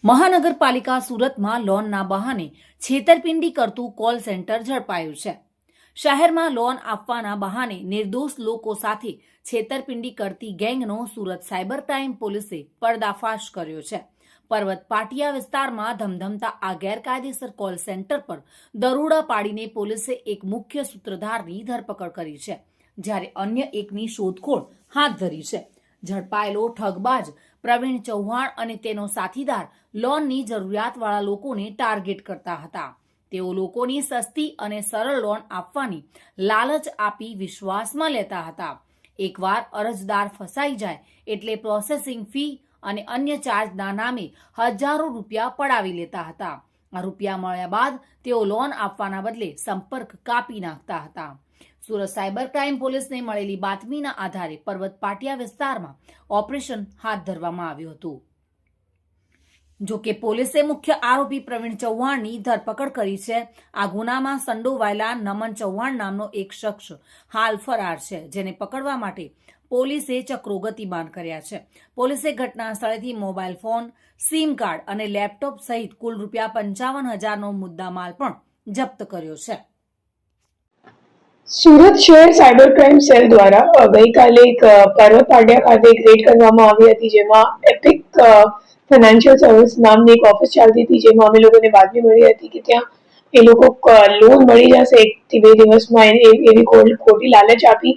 મહાનગરપાલિકા સુરતમાં લોનના બહાને છેતરપિંડી કરતું કોલ સેન્ટર ઝડપાયું છે। શહેરમાં લોન આપવાના બહાને નિર્દોષ લોકો સાથે છેતરપિંડી કરતી ગેંગનો સુરત સાયબર ક્રાઇમ પોલીસે પર્દાફાશ કર્યો છે। પર્વત પાટિયા વિસ્તારમાં ધમધમતા આ ગેરકાયદેસર કોલ સેન્ટર પર દરોડા પાડીને પોલીસે એક મુખ્ય સૂત્રધારની ધરપકડ કરી છે, જ્યારે અન્ય એકની શોધખોળ હાથ ધરી છે। ઝડપાયેલો ઠગબાજ પ્રવીણ ચૌહાણ અને તેનો સાથીદાર લોનની જરૂરિયાતવાળા લોકોને ટાર્ગેટ કરતા હતા। તેઓ લોકોની સસ્તી અને સરળ લોન આપવાની લાલચ આપી વિશ્વાસમાં લેતા હતા। એકવાર અરજદાર ફસાઈ જાય એટલે પ્રોસેસિંગ ફી અને અન્ય ચાર્જના નામે હજારો રૂપિયા પડાવી લેતા હતા। આ રૂપિયા મળ્યા બાદ તેઓ લોન આપવાના બદલે સંપર્ક કાપી નાખતા હતા। સુરત સાયબર ક્રાઇમ પોલીસને મળેલી બાતમીના આધારે પર્વત પાટિયા વિસ્તારમાં ઓપરેશન હાથ ધરવામાં આવ્યું હતું। જો કે પોલીસે મુખ્ય આરોપી પ્રવીણ ચૌહાણની ધરપકડ કરી છે। આ ગુનામાં સંડોવાયેલા નમન ચૌહાણ નામનો એક શખ્સ હાલ ફરાર છે, જેને પકડવા માટે પોલીસે ચક્રો ગતિમાન કર્યા છે। પોલીસે ઘટના સ્થળેથી મોબાઈલ ફોન, સિમ કાર્ડ અને લેપટોપ સહિત કુલ ₹55,000નો મુદ્દામાલ પણ જપ્ત કર્યો છે। સુરત શહેર સાયબર ક્રાઇમ સેલ દ્વારા ગઈકાલે એક પર્વત પાટિયા ખાતે એક રેડ કરવામાં આવી હતી, જેમાં એપિક ફાઇનાન્શિયલ સર્વિસ નામની એક ઓફિસ ચાલતી હતી, જેમાં અમે લોકોને બાતમી મળી હતી કે ત્યાં એ લોકો લોન મળી જશે 1 થી 2 દિવસમાં એવી ખોટી લાલચ આપી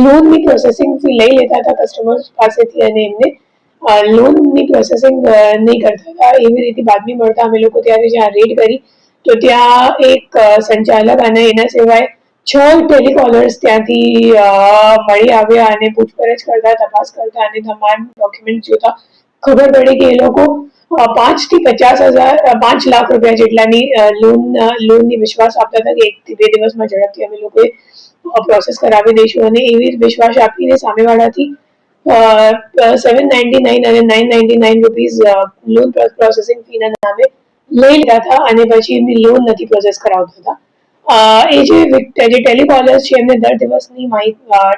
લોનની પ્રોસેસિંગ ફી લઈ લેતા હતા કસ્ટમર્સ પાસેથી અને એમને લોનની પ્રોસેસિંગ નહીં કરતા હતા। એવી રીતે બાતમી મળતા અમે લોકો ત્યારે જ્યાં રેડ કરી તો ત્યાં એક સંચાલક અને એના સિવાય 6 ટેલિકોલર્સ ત્યાંથી મળી આવ્યા અને પૂછપરછ કરતા, તપાસ કરતા અને તમામ ડોક્યુમેન્ટ જોતા ખબર પડી કે એ લોકો 5 થી 5 લાખ રૂપિયા જેટલાની લોનની વિશ્વાસ આપતા હતા કે 1 થી 2 દિવસમાં ઝડપથી અમે લોકોએ પ્રોસેસ કરાવી દઈશું અને એવી વિશ્વાસ આપીને સામેવાળાથી 799 અને 999 રૂપીઝ લોન પ્રોસેસિંગ ફીના નામે લઈ લીધા હતા અને પછી એમની લોન નથી પ્રોસેસ કરાવતા હતા। એ જે ટેલિકોલર્સ છે એમને દર દિવસની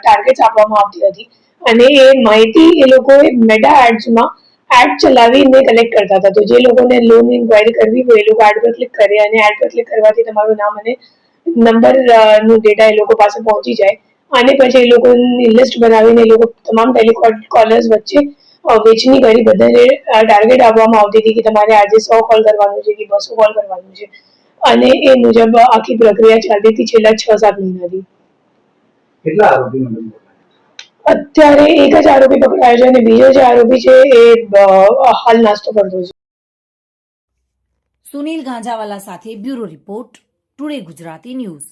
ટાર્ગેટ્સ આપવામાં આવતી હતી અને એ માહિતી એ લોકોએ મેટા એડ્સમાં એડ ચલાવીને કલેક્ટ કરતા હતા। તો જે લોકોને લોન ઇન્ક્વાયરી કરવી હોય એ લોકો એડ પર ક્લિક કરે અને એડ પર ક્લિક કરવાથી તમારું નામ અને નંબરનું ડેટા એ લોકો પાસે પહોંચી જાય અને પછી એ લોકોની લિસ્ટ બનાવીને એ લોકો તમામ ટેલિકોલર્સ વચ્ચે વેચણી કરી બધાને ટાર્ગેટ આપવામાં આવતી હતી કે તમારે આજે 100 કોલ કરવાનું છે કે 200 કોલ કરવાનું છે અને એ મુજબ આખી પ્રક્રિયા ચાલતી હતી છેલ્લા 6-7 મહિનાથી। કેટલા આરોપી મળી? અત્યારે એક જ આરોપી પકડાયો છે અને બીજો જે આરોપી છે એ હાલ નાસ્તો કરતો છે। સુનિલ ગાંજાવાલા સાથે bureau report, today Gujarati news.